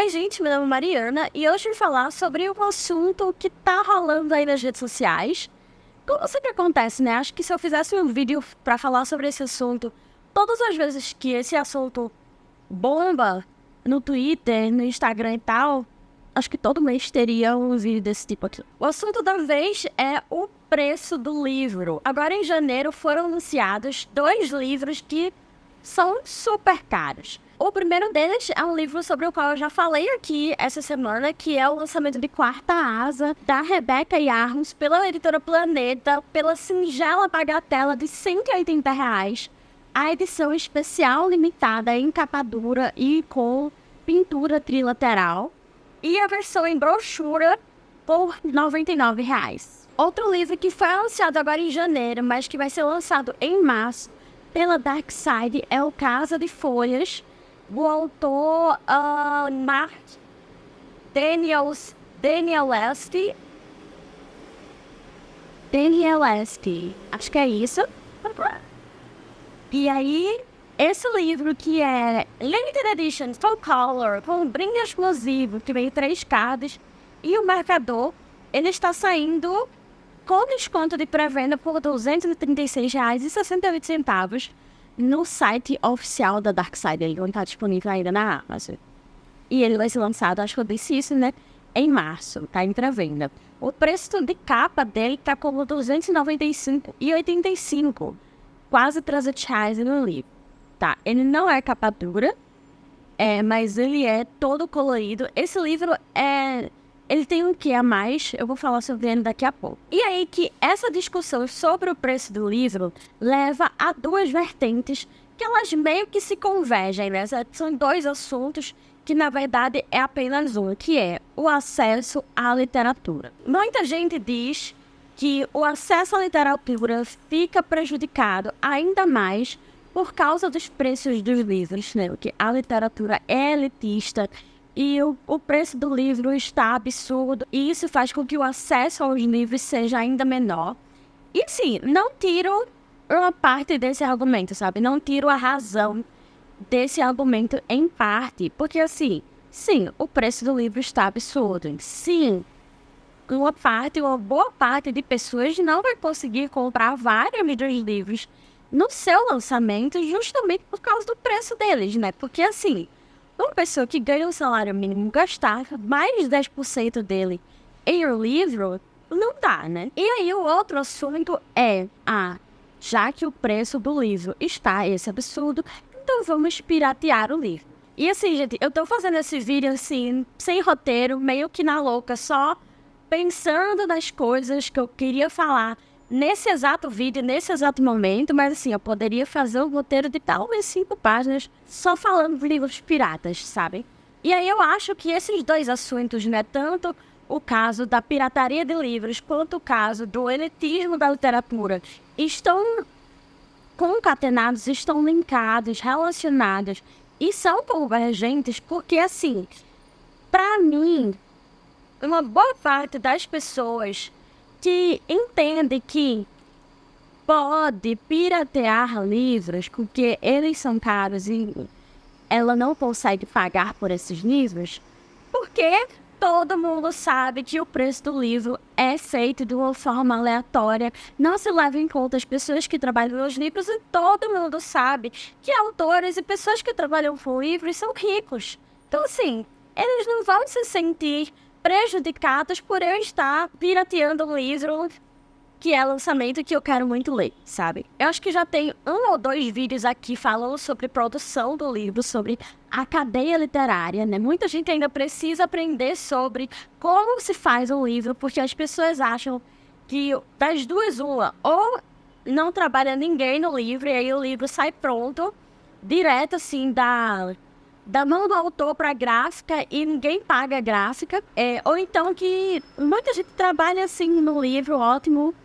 Oi, gente, meu nome é Mariana e hoje eu vou falar sobre um assunto que tá rolando aí nas redes sociais. Como sempre acontece, né? Acho que se eu fizesse um vídeo pra falar sobre esse assunto, todas as vezes que esse assunto bomba no Twitter, no Instagram e tal, acho que todo mês teria um vídeo desse tipo aqui. O assunto da vez é o preço do livro. Agora em janeiro foram anunciados 2 livros que são super caros. O primeiro deles é um livro sobre o qual eu já falei aqui essa semana, que é o lançamento de Quarta Asa, da Rebeca Yarros, pela editora Planeta, pela singela bagatela de R$ 180, a edição especial limitada em capa dura e com pintura trilateral, e a versão em brochura por R$ 99. Outro livro que foi anunciado agora em janeiro, mas que vai ser lançado em março, pela Darkside, é o Casa de Folhas, do autor Mark Danielewski. Acho que é isso. E aí, esse livro que é Limited Edition Full Color, com brinde exclusivo, que vem 3 cards, e o marcador, ele está saindo com desconto de pré-venda por R$ 236,68 no site oficial da Darkside. Ele não está disponível ainda na Amazon. E ele vai ser lançado, acho que eu disse isso, né? Em março, tá em pré-venda. O preço de capa dele tá como R$ 295,85, quase R$ 300 no livro. Tá, ele não é capa dura, mas ele é todo colorido. Esse livro ele tem um quê a mais, eu vou falar sobre ele daqui a pouco. E aí que essa discussão sobre o preço do livro leva a 2 vertentes que elas meio que se convergem, né? São 2 assuntos que na verdade é apenas um, que é o acesso à literatura. Muita gente diz que o acesso à literatura fica prejudicado ainda mais por causa dos preços dos livros, né? Porque a literatura é elitista, e o preço do livro está absurdo, e isso faz com que o acesso aos livros seja ainda menor. E sim, não tiro uma parte desse argumento, sabe? Não tiro a razão desse argumento em parte, porque assim, sim, o preço do livro está absurdo. Sim, uma boa parte de pessoas não vai conseguir comprar vários livros no seu lançamento justamente por causa do preço deles, né? Porque assim, uma pessoa que ganha um salário mínimo gastar mais de 10% dele em um livro, não dá, né? E aí o outro assunto já que o preço do livro está esse absurdo, então vamos piratear o livro. E assim, gente, eu tô fazendo esse vídeo assim, sem roteiro, meio que na louca, só pensando nas coisas que eu queria falar nesse exato vídeo, nesse exato momento, mas assim, eu poderia fazer um roteiro de talvez 5 páginas só falando de livros piratas, sabe? E aí eu acho que esses 2 assuntos, né, tanto o caso da pirataria de livros quanto o caso do elitismo da literatura, estão concatenados, estão linkados, relacionados e são convergentes porque, assim, pra mim, uma boa parte das pessoas que entende que pode piratear livros porque eles são caros e ela não consegue pagar por esses livros, porque todo mundo sabe que o preço do livro é feito de uma forma aleatória, não se leva em conta as pessoas que trabalham nos livros, e todo mundo sabe que autores e pessoas que trabalham com livros são ricos. Então, assim, eles não vão se sentir prejudicados por eu estar pirateando um livro que é lançamento que eu quero muito ler, sabe? Eu acho que já tem 1 ou 2 vídeos aqui falando sobre produção do livro, sobre a cadeia literária, né? Muita gente ainda precisa aprender sobre como se faz um livro, porque as pessoas acham que das duas uma, ou não trabalha ninguém no livro, e aí o livro sai pronto, direto assim da mão do autor para a gráfica e ninguém paga a gráfica, ou então que muita gente trabalha assim no livro, ótimo,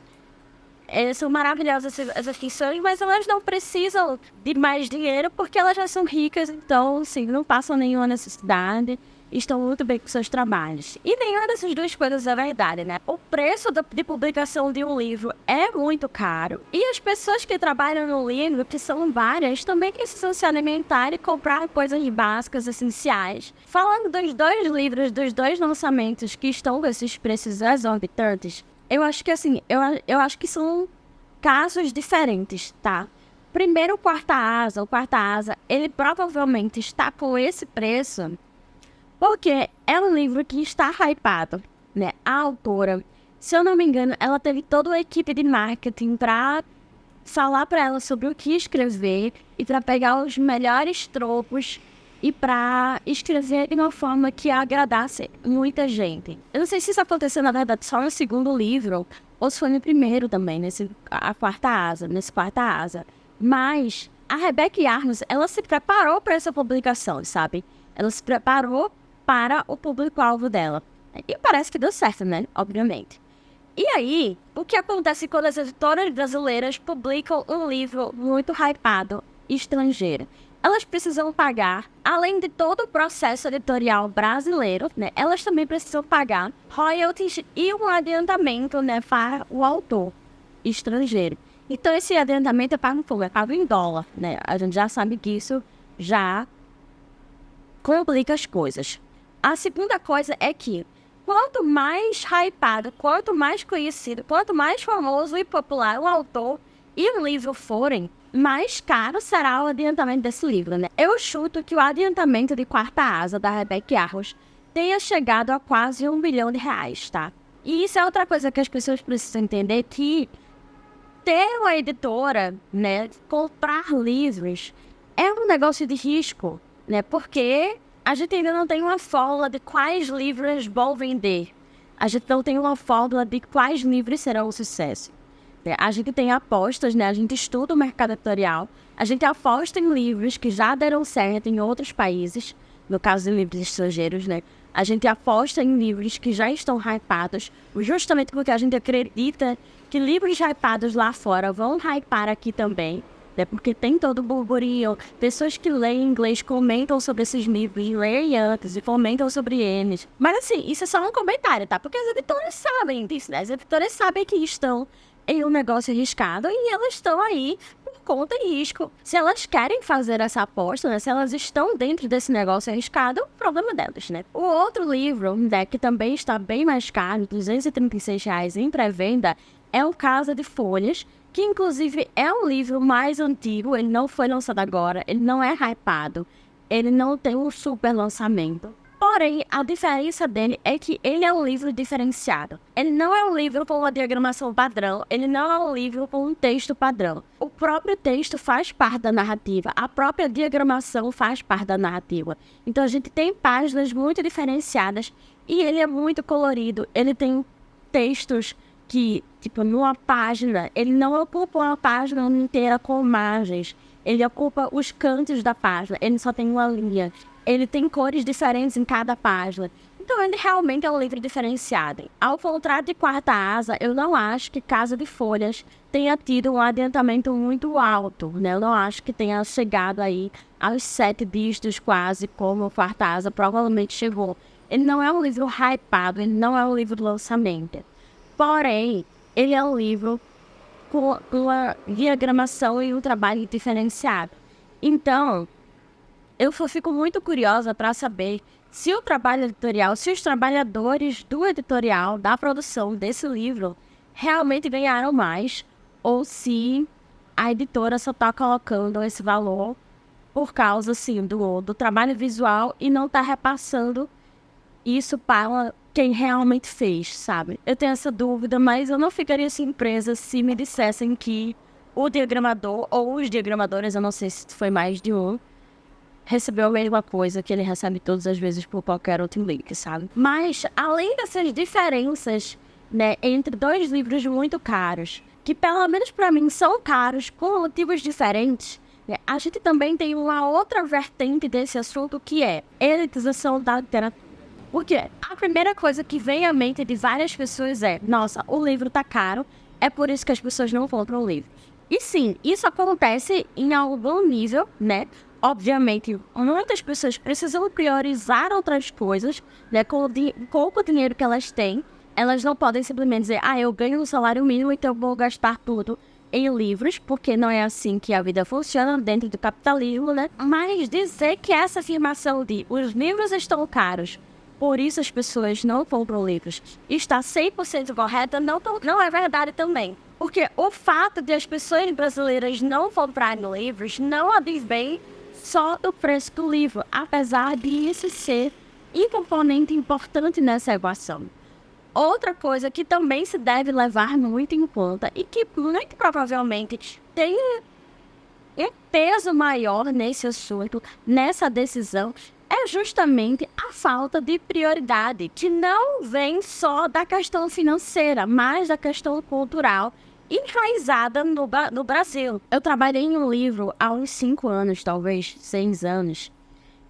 são maravilhosas essas funções, mas elas não precisam de mais dinheiro porque elas já são ricas, então assim, não passam nenhuma necessidade. estão muito bem com seus trabalhos. E nenhuma dessas duas coisas é verdade, né? O preço de publicação de um livro é muito caro. E as pessoas que trabalham no livro, que são várias, também precisam se alimentar e comprar coisas básicas, essenciais. Falando dos dois livros, dos dois lançamentos que estão com esses preços exorbitantes, eu acho que assim, eu acho que são casos diferentes, tá? Primeiro, o Quarta Asa, ele provavelmente está com esse preço porque é um livro que está hypado, né? A autora, se eu não me engano, ela teve toda uma equipe de marketing para falar para ela sobre o que escrever e para pegar os melhores tropos e para escrever de uma forma que agradasse muita gente. Eu não sei se isso aconteceu, na verdade, só no segundo livro ou se foi no primeiro também, nesse Quarta Asa. Mas a Rebecca Yarros, ela se preparou para essa publicação, sabe? Ela se preparou para o público-alvo dela. E parece que deu certo, né? Obviamente. E aí, o que acontece quando as editoras brasileiras publicam um livro muito hypado, estrangeiro? Elas precisam pagar, além de todo o processo editorial brasileiro, né? Elas também precisam pagar royalties e um adiantamento, né? Para o autor estrangeiro. Então, esse adiantamento é pago em dólar, né? A gente já sabe que isso já complica as coisas. A segunda coisa é que, quanto mais hypado, quanto mais conhecido, quanto mais famoso e popular o autor e o livro forem, mais caro será o adiantamento desse livro, né? Eu chuto que o adiantamento de Quarta Asa, da Rebecca Yarros, tenha chegado a quase R$1 milhão, tá? E isso é outra coisa que as pessoas precisam entender, que ter uma editora, né, comprar livros, é um negócio de risco, né? Porque a gente ainda não tem uma fórmula de quais livros vão vender. A gente não tem uma fórmula de quais livros serão um sucesso. A gente tem apostas, né? A gente estuda o mercado editorial, a gente aposta em livros que já deram certo em outros países, no caso de livros estrangeiros, né? A gente aposta em livros que já estão hypados, justamente porque a gente acredita que livros hypados lá fora vão hypar aqui também, né? Porque tem todo o burburinho, pessoas que leem inglês comentam sobre esses livros, leem antes e comentam sobre eles. Mas assim, isso é só um comentário, tá? Porque as editoras sabem disso, né? As editoras sabem que estão em um negócio arriscado e elas estão aí por conta e risco. Se elas querem fazer essa aposta, né, se elas estão dentro desse negócio arriscado, o problema delas, né? O outro livro, né, que também está bem mais caro, R$236 em pré-venda, é o Casa de Folhas, que inclusive é um livro mais antigo, ele não foi lançado agora, ele não é hypado, ele não tem um super lançamento. Porém, a diferença dele é que ele é um livro diferenciado. Ele não é um livro com uma diagramação padrão, ele não é um livro com um texto padrão. O próprio texto faz parte da narrativa, a própria diagramação faz parte da narrativa. Então a gente tem páginas muito diferenciadas e ele é muito colorido. Ele tem textos que, tipo, numa página, ele não ocupa uma página inteira com margens. Ele ocupa os cantos da página, ele só tem uma linha. Ele tem cores diferentes em cada página. Então, ele realmente é um livro diferenciado. Ao contrário de Quarta Asa, eu não acho que Casa de Folhas tenha tido um adiantamento muito alto, né? Eu não acho que tenha chegado aí aos 7 dígitos quase, como Quarta Asa provavelmente chegou. Ele não é um livro hypado, ele não é um livro de lançamento. Porém, ele é um livro com uma diagramação e um trabalho diferenciado. Então, eu fico muito curiosa para saber se o trabalho editorial, se os trabalhadores do editorial, da produção desse livro, realmente ganharam mais, ou se a editora só está colocando esse valor por causa, assim, do trabalho visual e não está repassando isso para quem realmente fez, sabe? Eu tenho essa dúvida, mas eu não ficaria surpresa se me dissessem que o diagramador, ou os diagramadores, eu não sei se foi mais de um, recebeu a mesma coisa que ele recebe todas as vezes por qualquer outro link, sabe? Mas, além dessas diferenças, né, entre dois livros muito caros, que pelo menos para mim são caros por motivos diferentes, né, a gente também tem uma outra vertente desse assunto, que é elitização da literatura. Porque a primeira coisa que vem à mente de várias pessoas é: nossa, o livro tá caro, é por isso que as pessoas não compram o livro. E sim, isso acontece em algum nível, né? Obviamente, muitas pessoas precisam priorizar outras coisas, né? Com o dinheiro que elas têm. Elas não podem simplesmente dizer, eu ganho um salário mínimo, então eu vou gastar tudo em livros, porque não é assim que a vida funciona dentro do capitalismo, né? Mas dizer que essa afirmação de os livros estão caros, por isso as pessoas não compram livros, está 100% correta, não é verdade também. Porque o fato de as pessoas brasileiras não comprarem livros não advém só do preço do livro, apesar de isso ser um componente importante nessa equação. Outra coisa que também se deve levar muito em conta e que muito provavelmente tem um peso maior nesse assunto, nessa decisão, é justamente a falta de prioridade, que não vem só da questão financeira, mas da questão cultural enraizada no Brasil. Eu trabalhei em um livro há uns 5 anos, talvez 6 anos.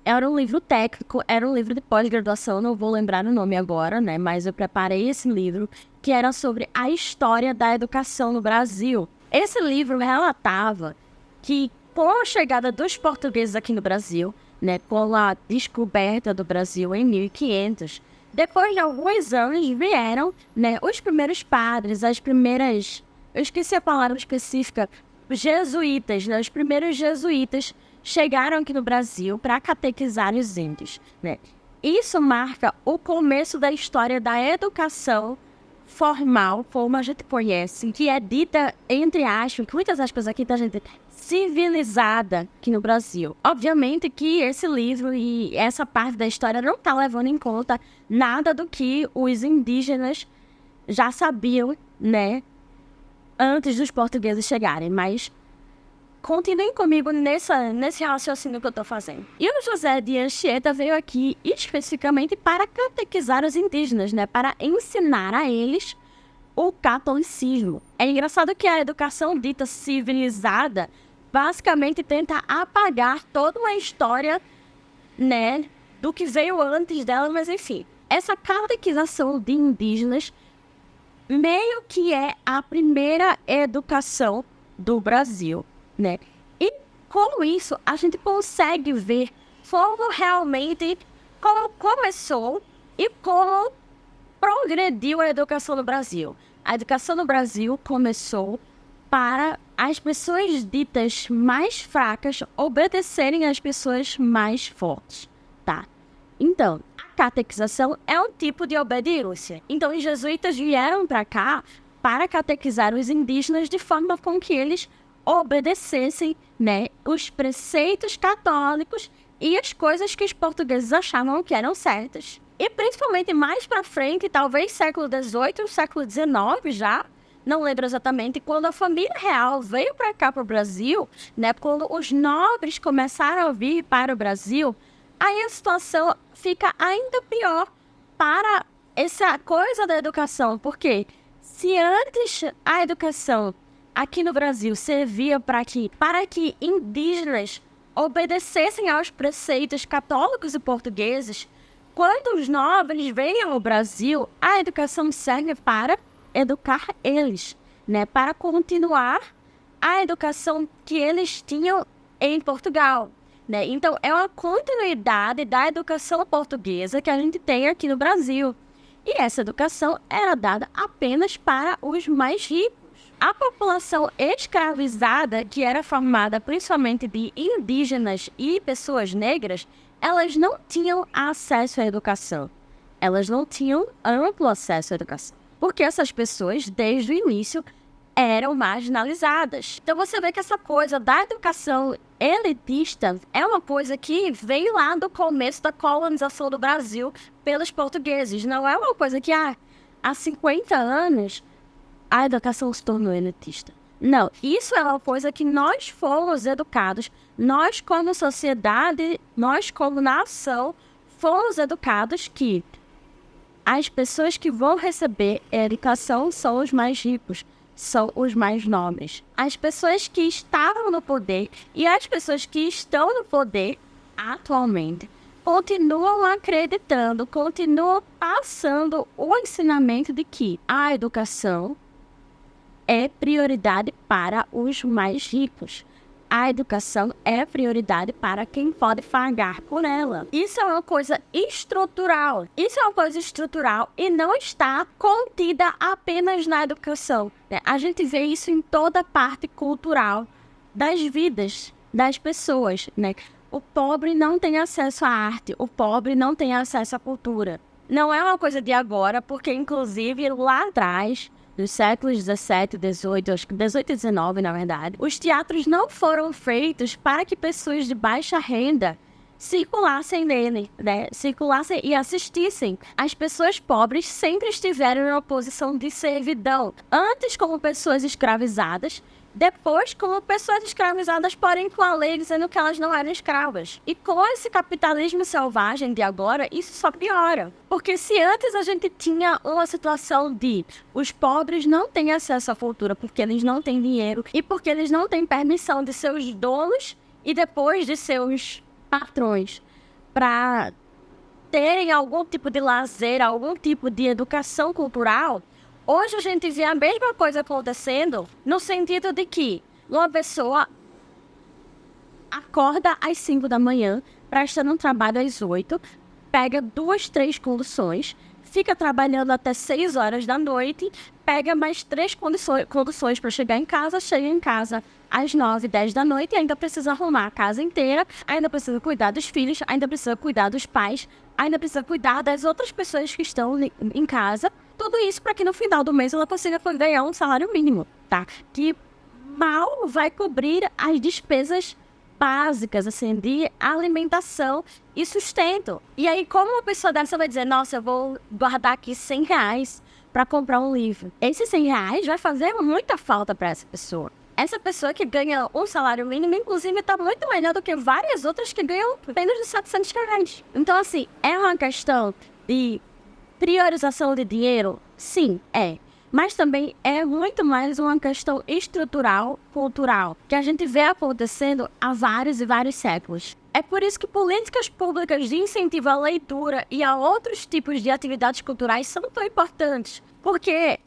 Era um livro técnico, era um livro de pós-graduação, não vou lembrar o nome agora, né? Mas eu preparei esse livro, que era sobre a história da educação no Brasil. Esse livro relatava que, com a chegada dos portugueses aqui no Brasil, né, com a descoberta do Brasil em 1500, depois de alguns anos vieram, né, os primeiros padres, as primeiras... Eu esqueci a palavra específica, jesuítas, né? Os primeiros jesuítas chegaram aqui no Brasil para catequizar os índios, né? Isso marca o começo da história da educação formal, como a gente conhece, que é dita, entre aspas, muitas aspas aqui, tá, gente? Civilizada aqui no Brasil. Obviamente que esse livro e essa parte da história não está levando em conta nada do que os indígenas já sabiam, né, antes dos portugueses chegarem, mas continuem comigo nesse raciocínio que eu estou fazendo. E o José de Anchieta veio aqui especificamente para catequizar os indígenas, né, para ensinar a eles o catolicismo. É engraçado que a educação dita civilizada basicamente tenta apagar toda uma história, né, do que veio antes dela, mas enfim. Essa catequização de indígenas meio que é a primeira educação do Brasil, né? E com isso, a gente consegue ver como realmente, como começou e como progrediu a educação no Brasil. A educação no Brasil começou para as pessoas ditas mais fracas obedecerem às pessoas mais fortes, tá? Então, a catequização é um tipo de obediência. Então, os jesuítas vieram para cá para catequizar os indígenas de forma com que eles obedecessem, né, os preceitos católicos e as coisas que os portugueses achavam que eram certas. E principalmente mais para frente, talvez século XVIII, século XIX já, não lembro exatamente, quando a família real veio para cá, para o Brasil, né, quando os nobres começaram a vir para o Brasil, aí a situação fica ainda pior para essa coisa da educação, porque se antes a educação aqui no Brasil servia para que indígenas obedecessem aos preceitos católicos e portugueses, quando os nobres vêm ao Brasil, a educação serve para educar eles, né, para continuar a educação que eles tinham em Portugal. Né? Então, é uma continuidade da educação portuguesa que a gente tem aqui no Brasil. E essa educação era dada apenas para os mais ricos. A população escravizada, que era formada principalmente de indígenas e pessoas negras, elas não tinham acesso à educação. Elas não tinham amplo acesso à educação. Porque essas pessoas, desde o início, eram marginalizadas. Então você vê que essa coisa da educação elitista é uma coisa que veio lá do começo da colonização do Brasil pelos portugueses. Não é uma coisa que há 50 anos a educação se tornou elitista. Não, isso é uma coisa que nós fomos educados, nós como sociedade, nós como nação, fomos educados que as pessoas que vão receber educação são os mais ricos, são os mais nobres. As pessoas que estavam no poder e as pessoas que estão no poder atualmente continuam acreditando, continuam passando o ensinamento de que a educação é prioridade para os mais ricos. A educação é prioridade para quem pode pagar por ela. Isso é uma coisa estrutural. Isso é uma coisa estrutural e não está contida apenas na educação, né? A gente vê isso em toda a parte cultural das vidas das pessoas, né? O pobre não tem acesso à arte, o pobre não tem acesso à cultura. Não é uma coisa de agora, porque inclusive lá atrás, nos séculos 17, 18, acho que 18 e 19, na verdade, os teatros não foram feitos para que pessoas de baixa renda circulassem nele, né? Circulassem e assistissem. As pessoas pobres sempre estiveram em uma posição de servidão, antes como pessoas escravizadas, depois como pessoas escravizadas, porém com a lei dizendo que elas não eram escravas. E com esse capitalismo selvagem de agora, isso só piora. Porque se antes a gente tinha uma situação de os pobres não têm acesso à cultura porque eles não têm dinheiro e porque eles não têm permissão de seus donos e depois de seus patrões para terem algum tipo de lazer, algum tipo de educação cultural, hoje a gente vê a mesma coisa acontecendo no sentido de que uma pessoa acorda às 5 da manhã, presta no trabalho às 8, pega 2, 3 conduções, fica trabalhando até 6 horas da noite, pega mais 3 conduções para chegar em casa, chega em casa às 9, 10 da noite e ainda precisa arrumar a casa inteira, ainda precisa cuidar dos filhos, ainda precisa cuidar dos pais, ainda precisa cuidar das outras pessoas que estão em casa. Tudo isso para que no final do mês ela consiga ganhar um salário mínimo, tá? Que mal vai cobrir as despesas básicas, assim, de alimentação e sustento. E aí, como uma pessoa dessa vai dizer, nossa, eu vou guardar aqui R$100 para comprar um livro. Esses R$100 vai fazer muita falta para essa pessoa. Essa pessoa que ganha um salário mínimo, inclusive, está muito melhor do que várias outras que ganham menos de R$700. Então, assim, é uma questão de priorização de dinheiro? Sim, é. Mas também é muito mais uma questão estrutural, cultural, que a gente vê acontecendo há vários e vários séculos. É por isso que políticas públicas de incentivo à leitura e a outros tipos de atividades culturais são tão importantes. Porque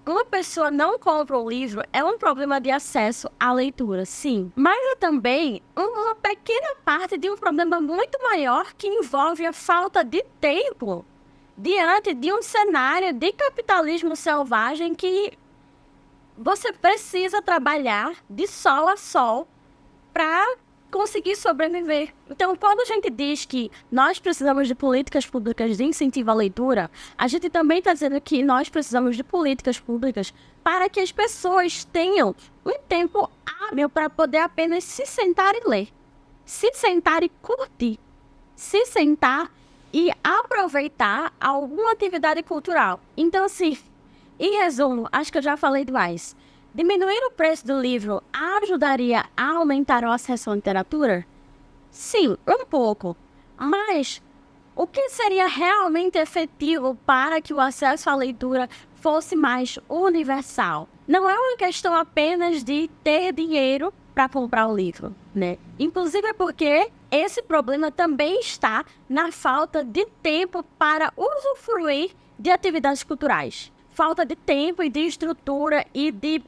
uma pessoa não compra um livro é um problema de acesso à leitura, sim. Mas é também uma pequena parte de um problema muito maior que envolve a falta de tempo diante de um cenário de capitalismo selvagem que você precisa trabalhar de sol a sol para conseguir sobreviver. Então, quando a gente diz que nós precisamos de políticas públicas de incentivo à leitura, a gente também está dizendo que nós precisamos de políticas públicas para que as pessoas tenham um tempo hábil para poder apenas se sentar e ler, se sentar e curtir, se sentar e aproveitar alguma atividade cultural. Então, assim, em resumo, acho que eu já falei demais. Diminuir o preço do livro ajudaria a aumentar o acesso à literatura? Sim, um pouco. Mas o que seria realmente efetivo para que o acesso à leitura fosse mais universal? Não é uma questão apenas de ter dinheiro para comprar o livro, né? Inclusive porque esse problema também está na falta de tempo para usufruir de atividades culturais. Falta de tempo e de estrutura e de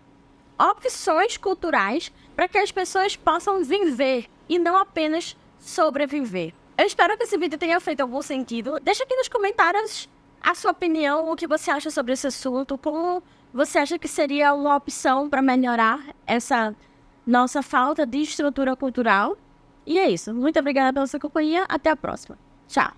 opções culturais para que as pessoas possam viver e não apenas sobreviver. Eu espero que esse vídeo tenha feito algum sentido. Deixa aqui nos comentários a sua opinião, o que você acha sobre esse assunto, como você acha que seria uma opção para melhorar essa nossa falta de estrutura cultural. E é isso. Muito obrigada pela sua companhia. Até a próxima. Tchau.